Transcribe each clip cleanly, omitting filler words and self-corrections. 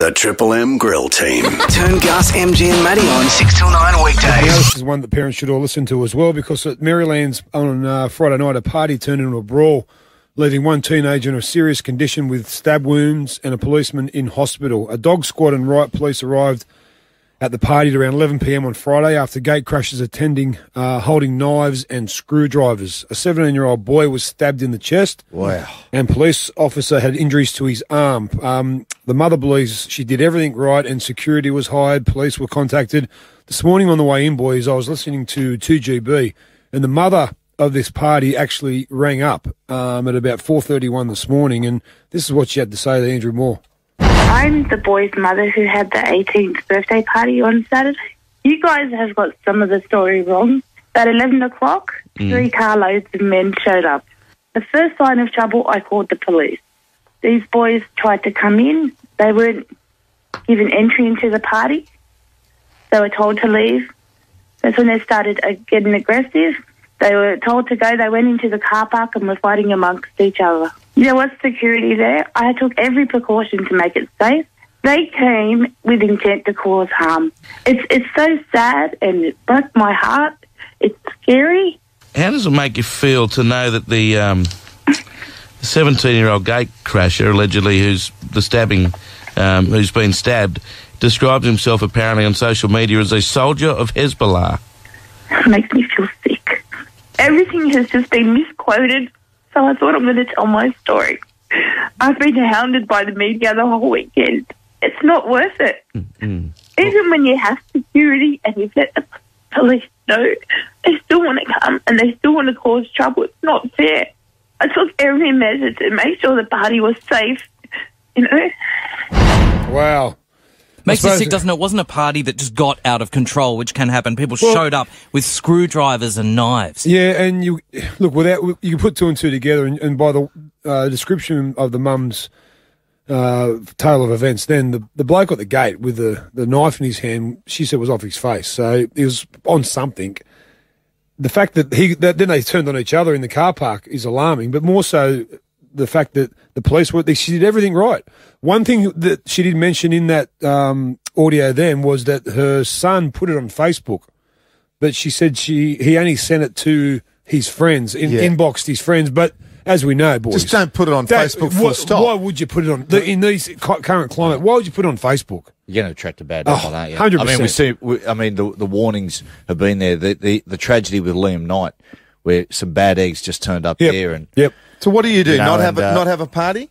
The Triple M Grill Team. Turn Gus, MG and Matty on 6 till 9 weekdays. Now, this is one that parents should all listen to as well, because at Merrylands on Friday night, a party turned into a brawl, leaving one teenager in a serious condition with stab wounds and a policeman in hospital. A dog squad and riot police arrived at the party at around 11 p.m. on Friday after gate crashers attending, holding knives and screwdrivers. A 17-year-old boy was stabbed in the chest. Wow. And police officer had injuries to his arm. The mother believes she did everything right and security was hired. Police were contacted. This morning on the way in, boys, I was listening to 2GB, and the mother of this party actually rang up at about 4:31 this morning, and this is what she had to say to Andrew Moore. I'm the boy's mother who had the 18th birthday party on Saturday. You guys have got some of the story wrong. At 11 o'clock, 3 carloads of men showed up. The first sign of trouble, I called the police. These boys tried to come in. They weren't given entry into the party. They were told to leave. That's when they started getting aggressive. They were told to go. They went into the car park and were fighting amongst each other. There was security there. I took every precaution to make it safe. They came with intent to cause harm. It's so sad and it broke my heart. It's scary. How does it make you feel to know that the 17-year-old gate crasher, allegedly, who's been stabbed, describes himself apparently on social media as a soldier of Hezbollah? It makes me feel sick. Everything has just been misquoted, so I thought I'm going to tell my story. I've been hounded by the media the whole weekend. It's not worth it. Mm-hmm. Even when you have security and you've let the police know, they still want to come and they still want to cause trouble. It's not fair. I took every measure to make sure the party was safe, you know. Wow. Makes you sick, doesn't it? It wasn't a party that just got out of control, which can happen. People showed up with screwdrivers and knives. Yeah, and you can put two and two together, and by the description of the mum's tale of events, then the bloke at the gate with the knife in his hand, she said was off his face, so he was on something. The fact that then they turned on each other in the car park is alarming, but more so the fact that the police she did everything right. One thing that she did mention in that audio then was that her son put it on Facebook, but she said he only sent it to his friends, inboxed his friends. But as we know, boys, just don't put it on Facebook full stop. Why would you put it on, in these current climate, why would you put it on Facebook? You're going to attract a bad rep, aren't you? 100%. I mean, the warnings have been there. The tragedy with Liam Knight, where some bad eggs just turned up there. And So what do you do? Not have a party?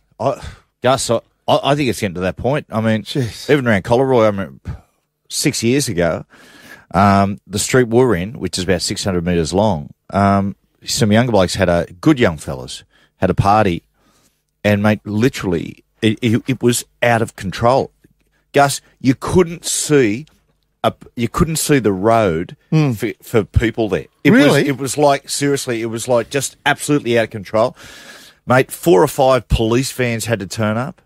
Gus, I think it's getting to that point. I mean, even around Collaroy, I mean, 6 years ago, the street we're in, which is about 600 metres long, some younger blokes good young fellas had a party, and mate, literally, it was out of control. Gus, you couldn't see the road for people there. It was like, seriously, it was like just absolutely out of control. Mate, 4 or 5 police vans had to turn up.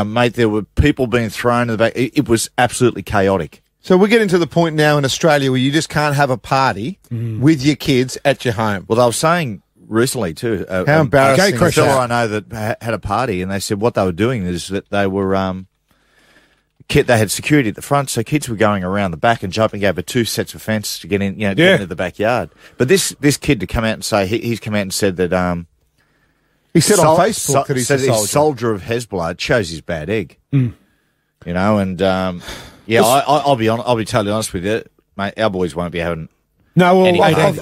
Mate, there were people being thrown in the back. It was absolutely chaotic. So we're getting to the point now in Australia where you just can't have a party with your kids at your home. Well, they were saying recently too. How embarrassing. A fellow I know that had a party, and they said what they were doing is that they were they had security at the front, so kids were going around the back and jumping over 2 sets of fence to get in, get into the backyard. But this kid to come out and say he's come out and said that he said on Facebook that he's a soldier of Hezbollah. It shows his bad egg, you know. And I'll be totally honest with you, mate. Our boys won't be having. No, well, we've got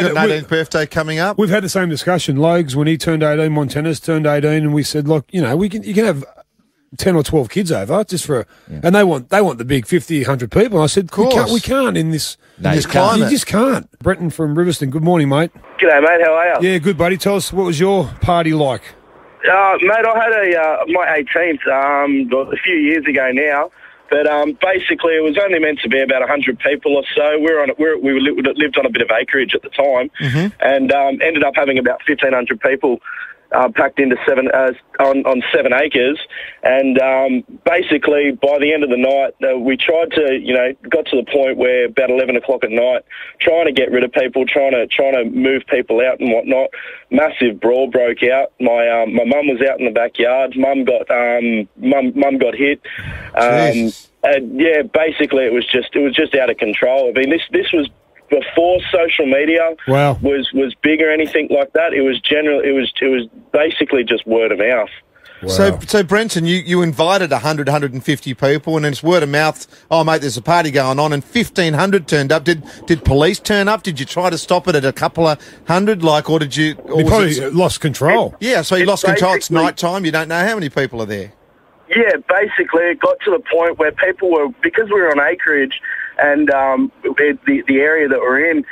an 18th birthday coming up. We've had the same discussion. Logs, when he turned 18, Montana's turned 18, and we said, look, you know, you can have 10 or 12 kids over just for, and they want the big 50, 100 people. And I said, we can't in this climate. You just can't. Brenton from Riverston. Good morning, mate. G'day, mate. How are you? Yeah, good, buddy. Tell us, what was your party like? Mate, I had my 18th a few years ago now. But basically, it was only meant to be about 100 people or so. We lived on a bit of acreage at the time, and ended up having about 1,500 people packed into on 7 acres, and basically by the end of the night, we tried to, got to the point where about 11 o'clock at night, trying to get rid of people, trying to move people out and whatnot. Massive brawl broke out. My mum was out in the backyard. Mum got hit. Yeah, basically it was just out of control. I mean, this was before social media was big or anything like that. It was basically just word of mouth. Wow. So Brenton, you invited 100, 150 people, and then it's word of mouth. Oh, mate, there's a party going on, and 1,500 turned up. Did police turn up? Did you try to stop it at a couple of hundred, or did you? You probably lost control. So you lost control. It's night time. You don't know how many people are there. Yeah, basically it got to the point where people were, because we were on acreage and the area that we're in,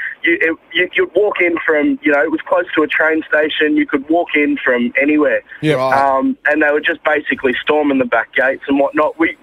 you'd walk in from, it was close to a train station, you could walk in from anywhere. Yeah, right. And they were just basically storming the back gates and whatnot. We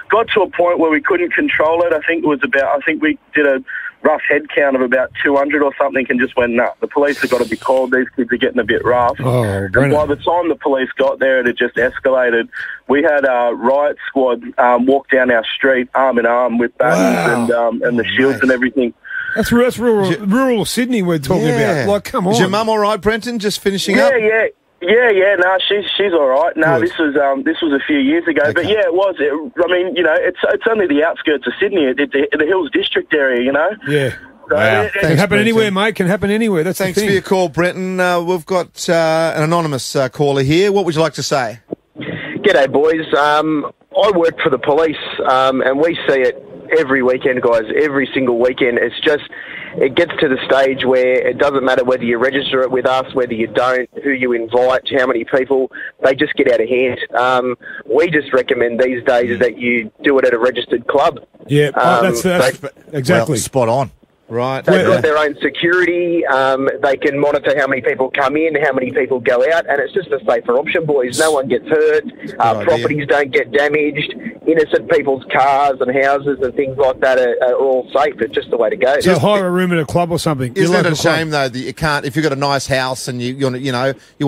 got to a point where we couldn't control it. I think we did a rough head count of about 200 or something and just went, nah, the police have got to be called. These kids are getting a bit rough. Oh, and by the time the police got there, it had just escalated. We had a riot squad walk down our street arm in arm with batons and the shields and everything. That's rural Sydney we're talking about. Like, come on. Is your mum all right, Brenton, just finishing up? Yeah. No, she's all right. No, this was a few years ago, but yeah, it was. It's only the outskirts of Sydney, the Hills District area, Yeah. So Can happen anywhere, mate. Can happen anywhere. That's Thanks the thing. for your call, Brenton. We've got an anonymous caller here. What would you like to say? G'day, boys. I work for the police, and we see it every weekend, guys. Every single weekend. It's just, it gets to the stage where it doesn't matter whether you register it with us, whether you don't, who you invite, how many people. They just get out of hand. We just recommend these days that you do it at a registered club. Yeah, that's exactly spot on. Right. They've got their own security. They can monitor how many people come in, how many people go out, and it's just a safer option, boys. No one gets hurt. Properties don't get damaged. Innocent people's cars and houses and things like that are all safe. It's just the way to go. So hire a room at a club or something. Isn't it a shame, though, that you can't, if you've got a nice house and you want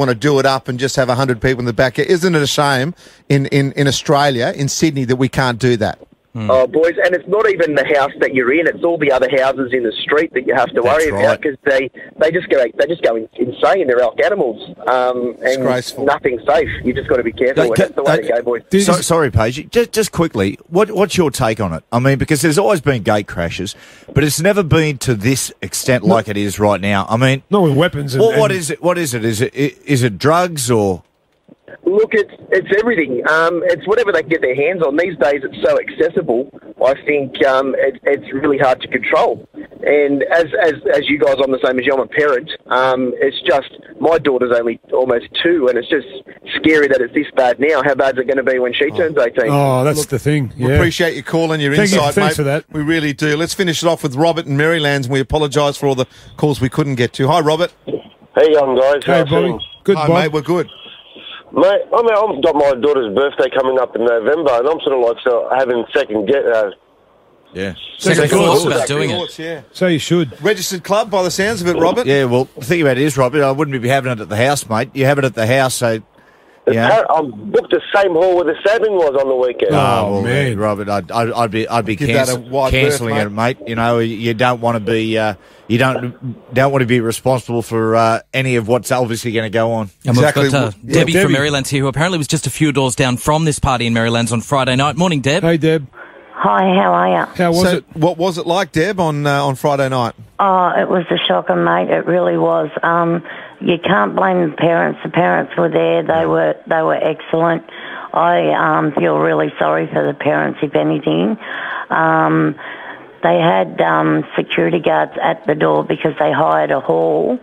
to do it up and just have 100 people in the back, isn't it a shame in Australia, in Sydney, that we can't do that? Oh, boys, and it's not even the house that you're in; it's all the other houses in the street that you have to worry about, because they just go insane. They're like animals, and nothing's safe. You just got to be careful. That's the way to go, boys. Sorry, Paige. Just quickly, what's your take on it? I mean, because there's always been gate crashes, but it's never been to this extent like it is right now. I mean, not with weapons. What is it? What is it? Is it drugs or? Look, it's everything. It's whatever they can get their hands on. These days it's so accessible, I think it's really hard to control. And as you guys, I'm the same as you, I'm a parent. It's just, my daughter's only almost 2, and it's just scary that it's this bad now. How bad is it going to be when she turns 18? Oh, that's the thing. Yeah. We appreciate your call and your insight, Thanks mate. for that. We really do. Let's finish it off with Robert in Merrylands, and we apologise for all the calls we couldn't get to. Hi, Robert. Hey, young guys. Hey, Bobby. Good, Hi, Bob. mate. We're good. Mate, I've got my daughter's birthday coming up in November, and I'm sort of having second thoughts about doing it. Yeah. So you should. Registered club by the sounds of it, Robert? Yeah, well, the thing about it is, Robert, I wouldn't be having it at the house, mate. You have it at the house, so... I've booked the same hall where the stabbing was on the weekend. Oh, well, man, Robert, I'd be cancelling it, mate. You don't want to be you don't want to be responsible for any of what's obviously going to go on. And we've got Debbie from Merrylands here, who apparently was just a few doors down from this party in Merrylands on Friday night. Morning, Deb. Hey, Deb. Hi, how are you? How was it? What was it like, Deb, on Friday night? Oh, it was a shocker, mate. It really was. You can't blame the parents. The parents were there. They were excellent. I feel really sorry for the parents, if anything. They had security guards at the door because they hired a hall,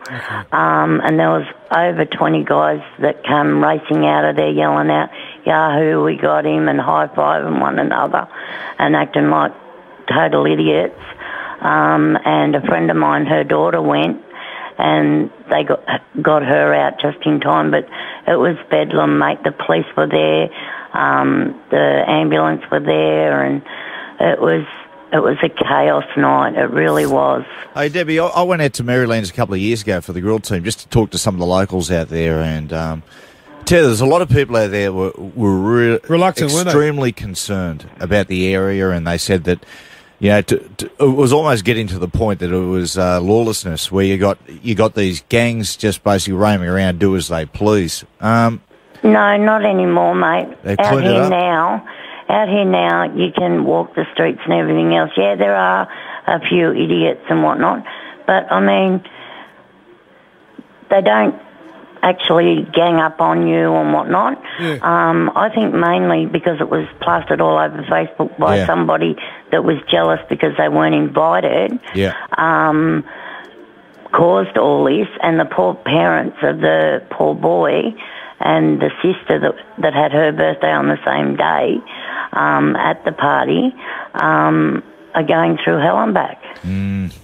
and there was over 20 guys that came racing out of there yelling out, "Yahoo, we got him," and high-fiving one another and acting like total idiots. And a friend of mine, her daughter went, and they got her out just in time, but it was bedlam, mate. The police were there, the ambulance were there, and it was It was a chaos night. It really was. Hey, Debbie, I went out to Merrylands a couple of years ago for the grill team just to talk to some of the locals out there, and tell you, there's a lot of people out there were reluctant, extremely concerned about the area, and they said that, you know, it was almost getting to the point that it was lawlessness, where you got these gangs just basically roaming around, do as they please. No, not anymore, mate. They cleaned it up. Out here now, you can walk the streets and everything else. Yeah, there are a few idiots and whatnot, but I mean, they don't actually gang up on you and whatnot. Yeah. I think mainly because it was plastered all over Facebook by somebody that was jealous because they weren't invited. Yeah. Caused all this, and the poor parents of the poor boy and the sister that had her birthday on the same day at the party are going through hell and back.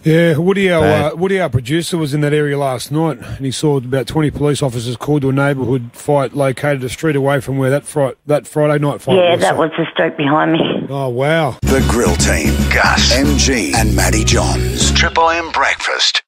Yeah, Woody, our producer, was in that area last night, and he saw about 20 police officers called to a neighbourhood fight located a street away from where that Friday night fight was. Yeah, that was the street behind me. Oh, wow. The Grill Team, Gus, MG and Matty Johns. Triple M Breakfast.